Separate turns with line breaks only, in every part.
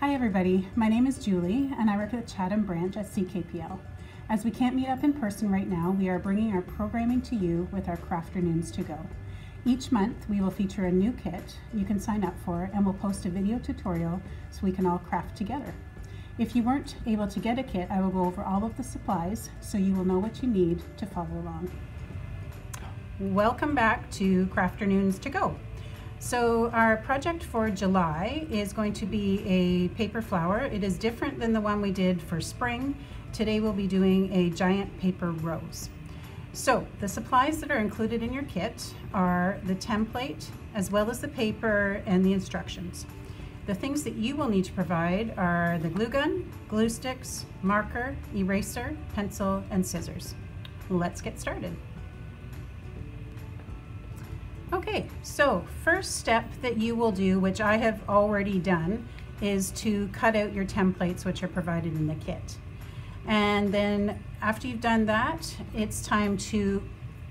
Hi everybody, my name is Julie and I work at the Chatham branch at CKPL. As we can't meet up in person right now, we are bringing our programming to you with our Crafternoons to go. Each month we will feature a new kit you can sign up for, and we'll post a video tutorial so we can all craft together. If you weren't able to get a kit, I will go over all of the supplies so you will know what you need to follow along. Welcome back to Crafternoons to go. So our project for July is going to be a paper flower. It is different than the one we did for spring. Today we'll be doing a giant paper rose. So the supplies that are included in your kit are the template as well as the paper and the instructions. The things that you will need to provide are the glue gun, glue sticks, marker, eraser, pencil, and scissors. Let's get started. Okay, so first step that you will do, which I have already done, is to cut out your templates which are provided in the kit. And then after you've done that, it's time to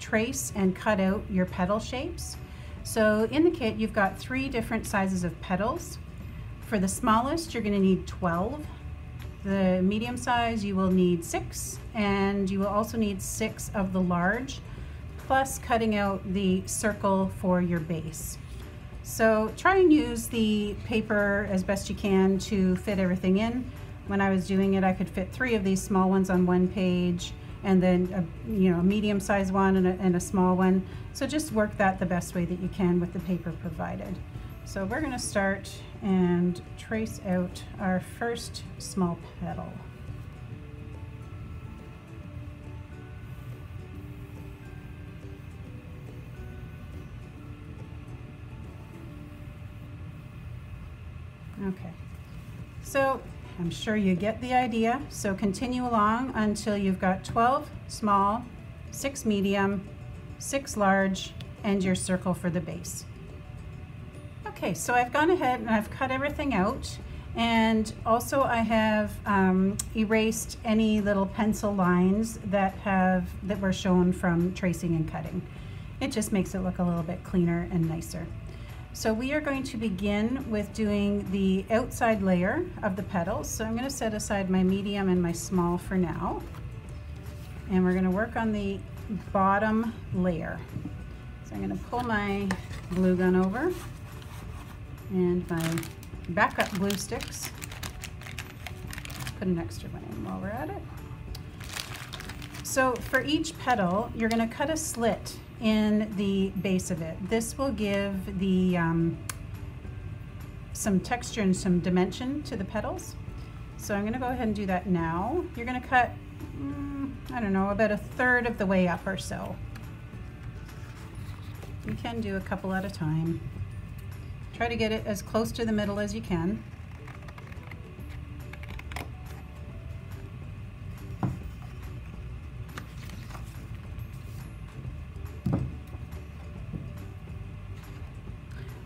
trace and cut out your petal shapes. So in the kit, you've got 3 different sizes of petals. For the smallest, you're going to need 12. The medium size, you will need 6, and you will also need 6 of the large, plus cutting out the circle for your base. So try and use the paper as best you can to fit everything in. When I was doing it, I could fit 3 of these small ones on one page, and then a medium sized one and a small one. So just work that the best way that you can with the paper provided. So we're going to start and trace out our first small petal. Okay, so I'm sure you get the idea. So continue along until you've got 12 small, 6 medium, 6 large, and your circle for the base. Okay, so I've gone ahead and I've cut everything out, and also I have erased any little pencil lines that were shown from tracing and cutting. It just makes it look a little bit cleaner and nicer. So we are going to begin with doing the outside layer of the petals. So I'm going to set aside my medium and my small for now. And we're going to work on the bottom layer. So I'm going to pull my glue gun over and my backup glue sticks. Put an extra one in while we're at it. So for each petal, you're going to cut a slit in the base of it. This will give the some texture and some dimension to the petals. So I'm going to go ahead and do that now. You're going to cut, I don't know, about 1/3 of the way up or so. You can do a couple at a time. Try to get it as close to the middle as you can.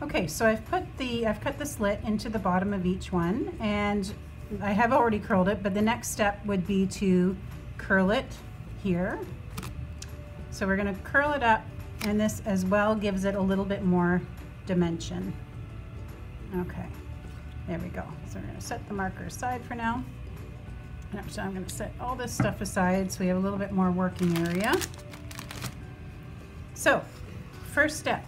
Okay, so I've cut the slit into the bottom of each one, and I have already curled it, but the next step would be to curl it here. So we're going to curl it up, and this as well gives it a little bit more dimension. Okay, there we go. So we're going to set the marker aside for now. And actually, I'm going to set all this stuff aside so we have a little bit more working area. So, first step.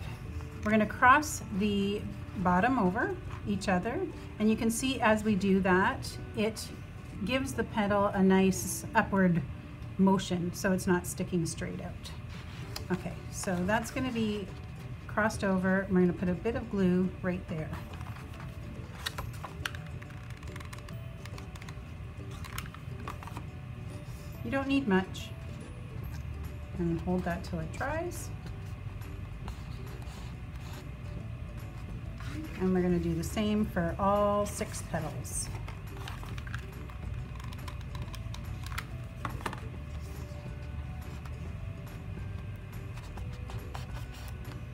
We're going to cross the bottom over each other, and you can see as we do that, it gives the petal a nice upward motion so it's not sticking straight out. Okay, so that's going to be crossed over. We're going to put a bit of glue right there. You don't need much. And hold that till it dries. And we're going to do the same for all 6 petals.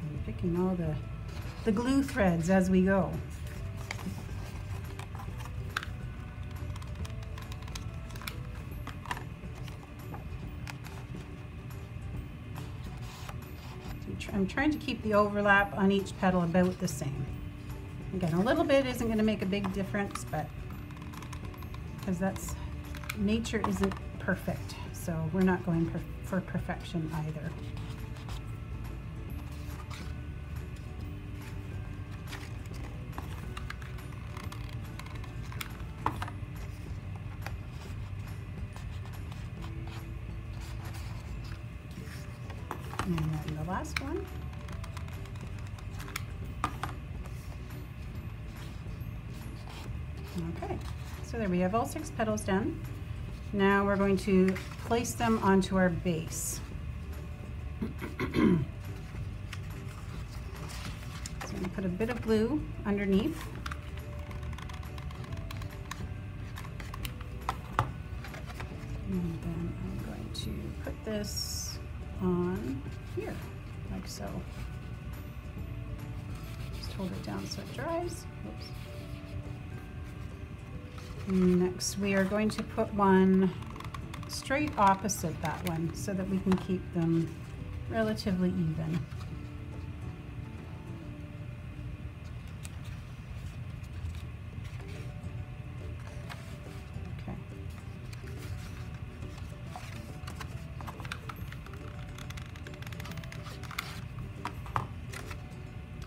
I'm picking all the glue threads as we go. I'm trying to keep the overlap on each petal about the same. Again, a little bit isn't going to make a big difference, but because nature isn't perfect, so we're not going for perfection either. And then the last one. Okay, so there we have all 6 petals done. Now we're going to place them onto our base. So I'm going to put a bit of glue underneath. And then I'm going to put this on here, like so. Just hold it down so it dries. Oops. Next, we are going to put one straight opposite that one so that we can keep them relatively even. Okay.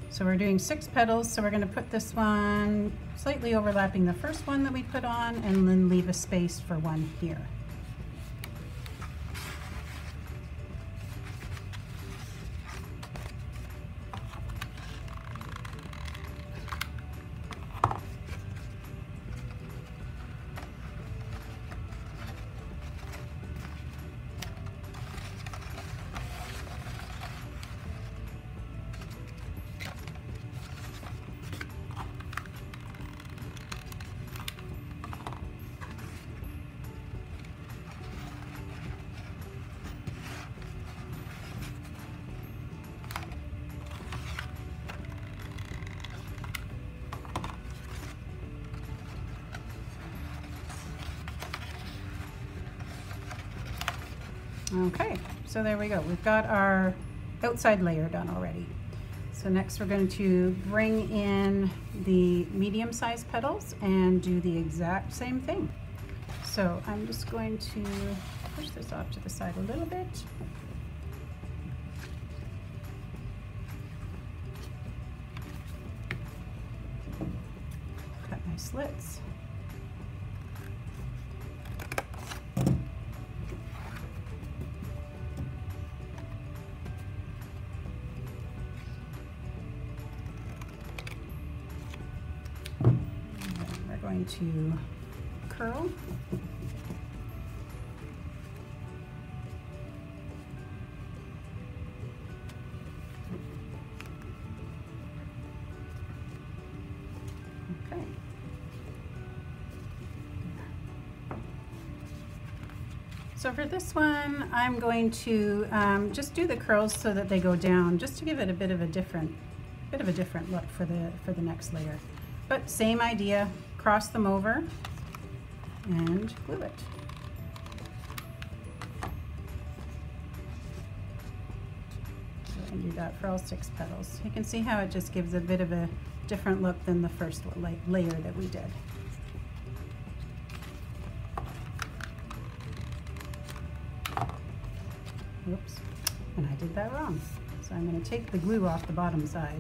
So we're doing 6 petals, so we're going to put this one slightly overlapping the first one that we put on, and then leave a space for one here. Okay, so there we go. We've got our outside layer done already. So next we're going to bring in the medium-sized petals and do the exact same thing. So I'm just going to push this off to the side a little bit. Cut my slits. Going to curl. Okay. So for this one, I'm going to just do the curls so that they go down, just to give it a bit of a different look for the next layer. But same idea. Cross them over and glue it. So I can do that for all 6 petals. You can see how it just gives a bit of a different look than the first layer that we did. Oops, and I did that wrong. So I'm going to take the glue off the bottom side.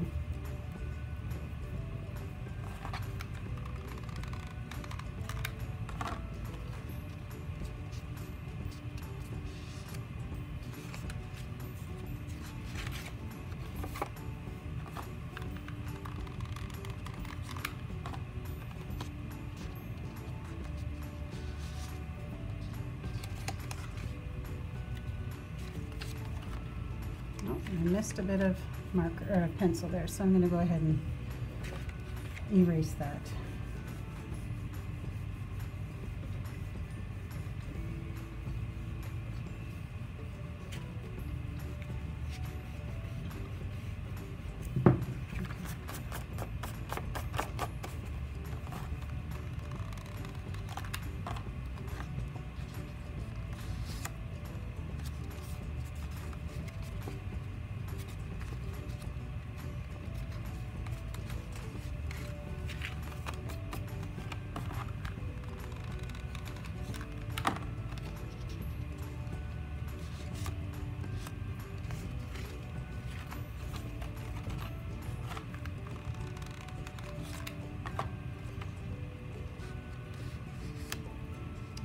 I missed a bit of marker or pencil there, so I'm going to go ahead and erase that.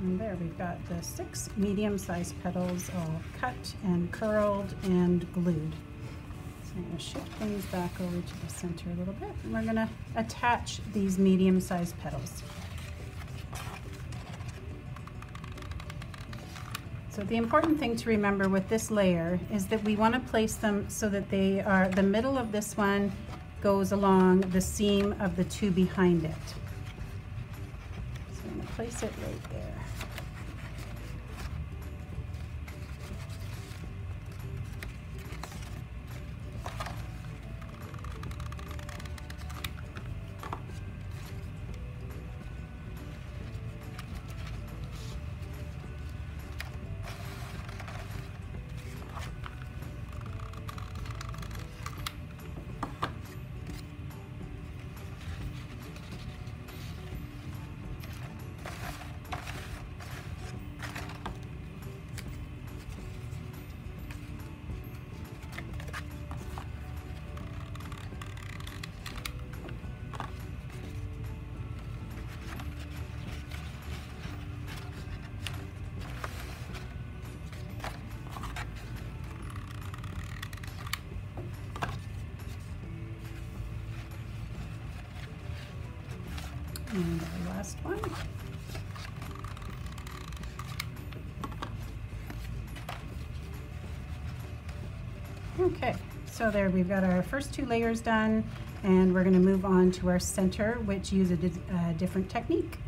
And there we've got the 6 medium-sized petals all cut and curled and glued. So I'm going to shift things back over to the center a little bit, and we're going to attach these medium-sized petals. So the important thing to remember with this layer is that we want to place them so that they are, the middle of this one goes along the seam of the 2 behind it. So I'm going to place it right there. And our last one. Okay, so there we've got our first 2 layers done, and we're going to move on to our center, which uses a different technique.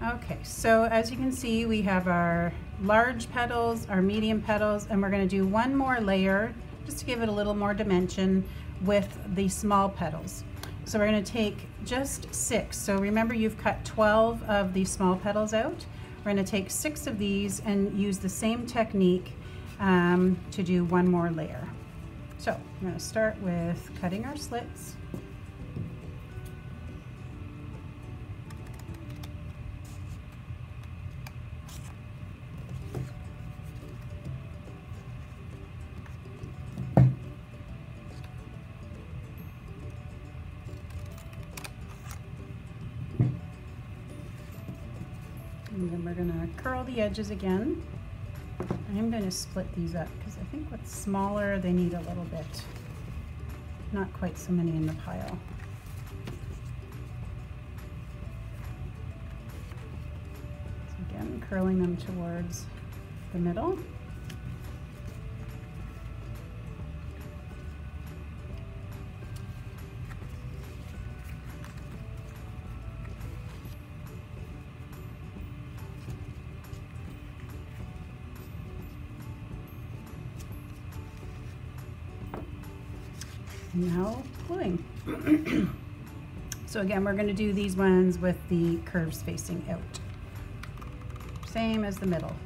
Okay, so as you can see, we have our large petals, our medium petals, and we're going to do one more layer just to give it a little more dimension with the small petals. So we're going to take just 6. So remember, you've cut 12 of the small petals out. We're going to take 6 of these and use the same technique to do one more layer. So I'm going to start with cutting our slits. And then we're going to curl the edges again. I'm going to split these up because I think what's smaller, they need a little bit, not quite so many in the pile. So again, curling them towards the middle. Now gluing. So again, we're going to do these ones with the curves facing out. Same as the middle.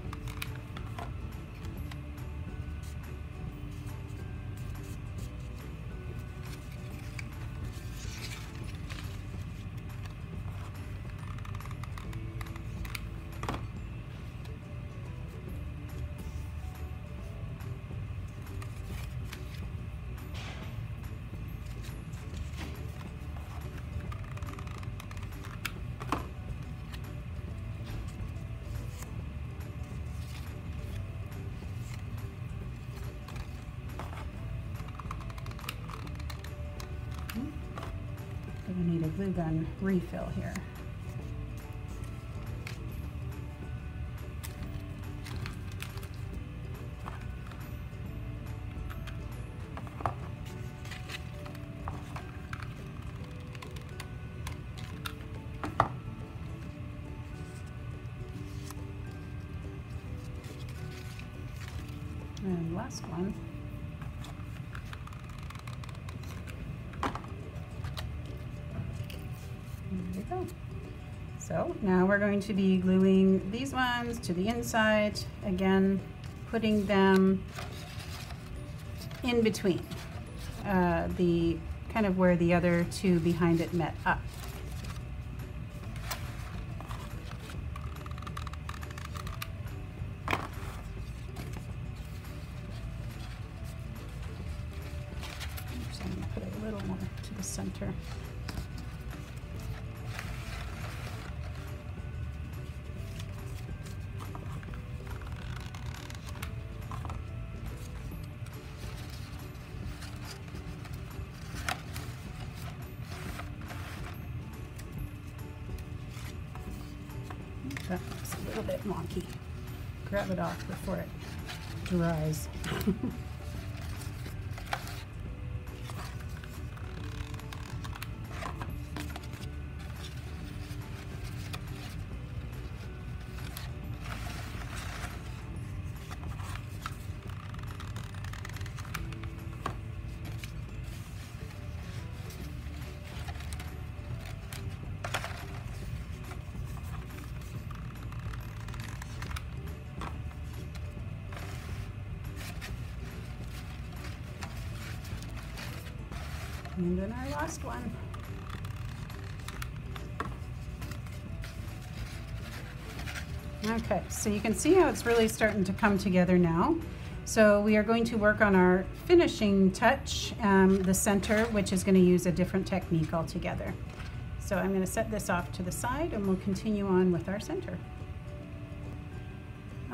We need a glue gun refill here. And last one. There we go. So now we're going to be gluing these ones to the inside, again putting them in between the kind of where the other 2 behind it met up. So I'm going to put it a little more to the center. bit wonky. Grab it off before it dries. And then our last one. Okay, so you can see how it's really starting to come together now. So we are going to work on our finishing touch, the center, which is going to use a different technique altogether. So I'm going to set this off to the side and we'll continue on with our center.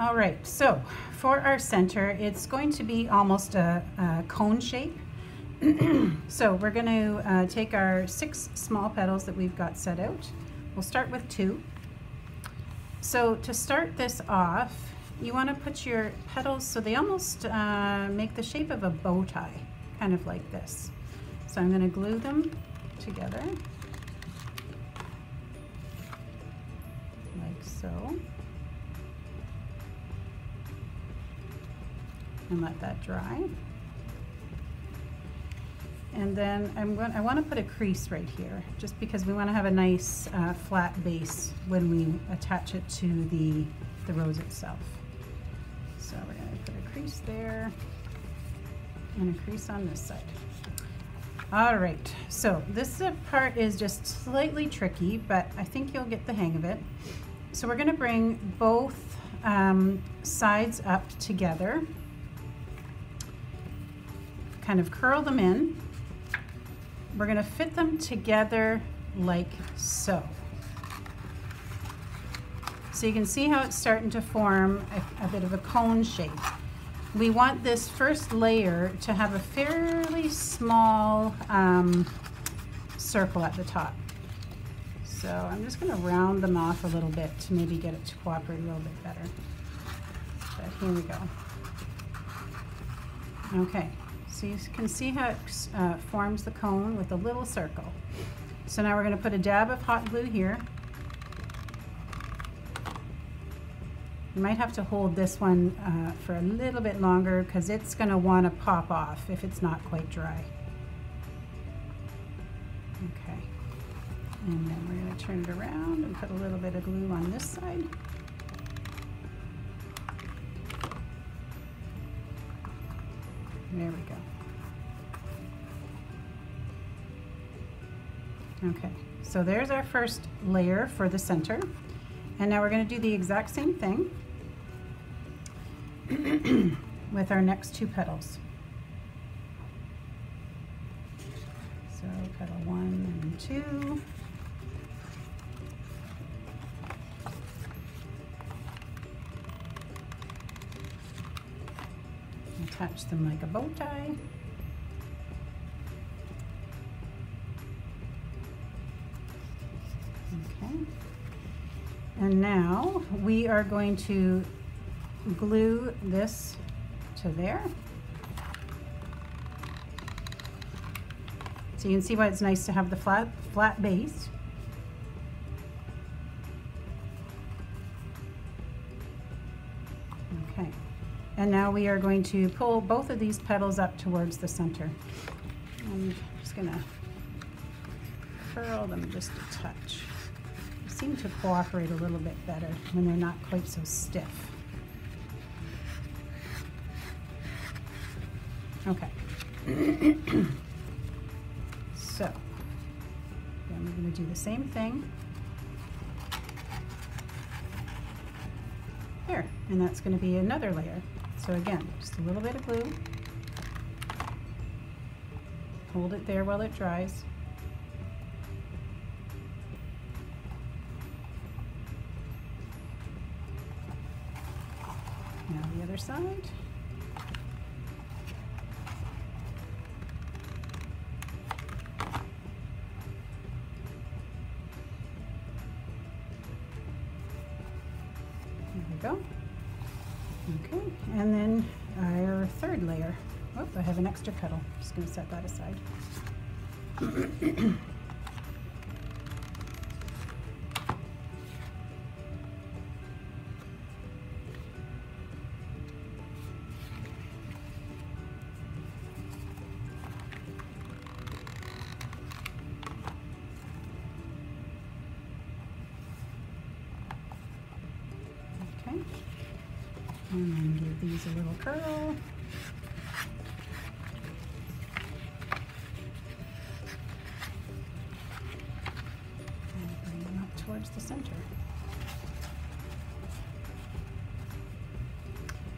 All right, so for our center, it's going to be almost a cone shape. So we're going to take our 6 small petals that we've got set out. We'll start with 2. So to start this off, you want to put your petals so they almost make the shape of a bow tie, kind of like this. So I'm going to glue them together, like so, and let that dry. And then I want to put a crease right here, just because we want to have a nice flat base when we attach it to the rose itself. So we're going to put a crease there and a crease on this side. All right, so this part is just slightly tricky, but I think you'll get the hang of it. So we're going to bring both sides up together, kind of curl them in. We're going to fit them together like so. So you can see how it's starting to form a bit of a cone shape. We want this first layer to have a fairly small circle at the top. So I'm just going to round them off a little bit to maybe get it to cooperate a little bit better. But here we go. Okay. So you can see how it forms the cone with a little circle. So now we're going to put a dab of hot glue here. You might have to hold this one for a little bit longer because it's going to want to pop off if it's not quite dry. Okay. And then we're going to turn it around and put a little bit of glue on this side. There we go. Okay, so there's our first layer for the center. And now we're going to do the exact same thing with our next 2 petals. So petal 1 and 2. Attach them like a bow tie. Okay. And now we are going to glue this to there. So you can see why it's nice to have the flat base. Okay. And now we are going to pull both of these petals up towards the center. I'm just going to curl them just a touch. They seem to cooperate a little bit better when they're not quite so stiff. Okay. So, then we're going to do the same thing. There, and that's going to be another layer. So again, just a little bit of glue. Hold it there while it dries. Now the other side. Oh, I have an extra petal. Just going to set that aside. Okay. And then give these a little curl. Towards the center.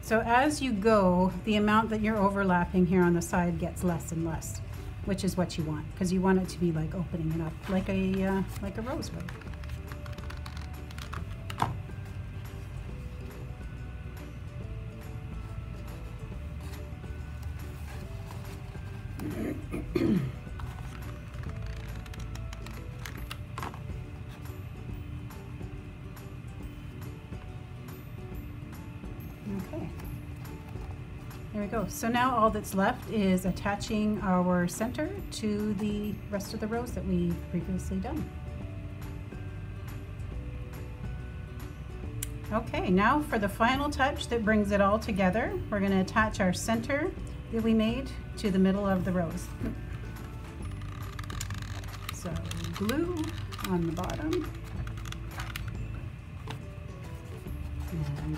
So as you go, the amount that you're overlapping here on the side gets less and less, which is what you want, because you want it to be like opening it up like a rose would. Okay, there we go. So now all that's left is attaching our center to the rest of the rose that we've previously done. Okay, now for the final touch that brings it all together, we're going to attach our center that we made to the middle of the rose. So glue on the bottom and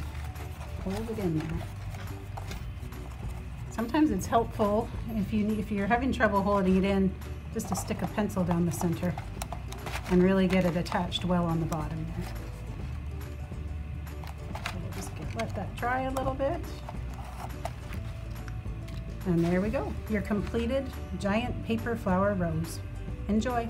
hold it in there. Sometimes it's helpful if you're having trouble holding it in, just to stick a pencil down the center and really get it attached well on the bottom there. So we'll just let that dry a little bit. And there we go, your completed giant paper flower rose. Enjoy!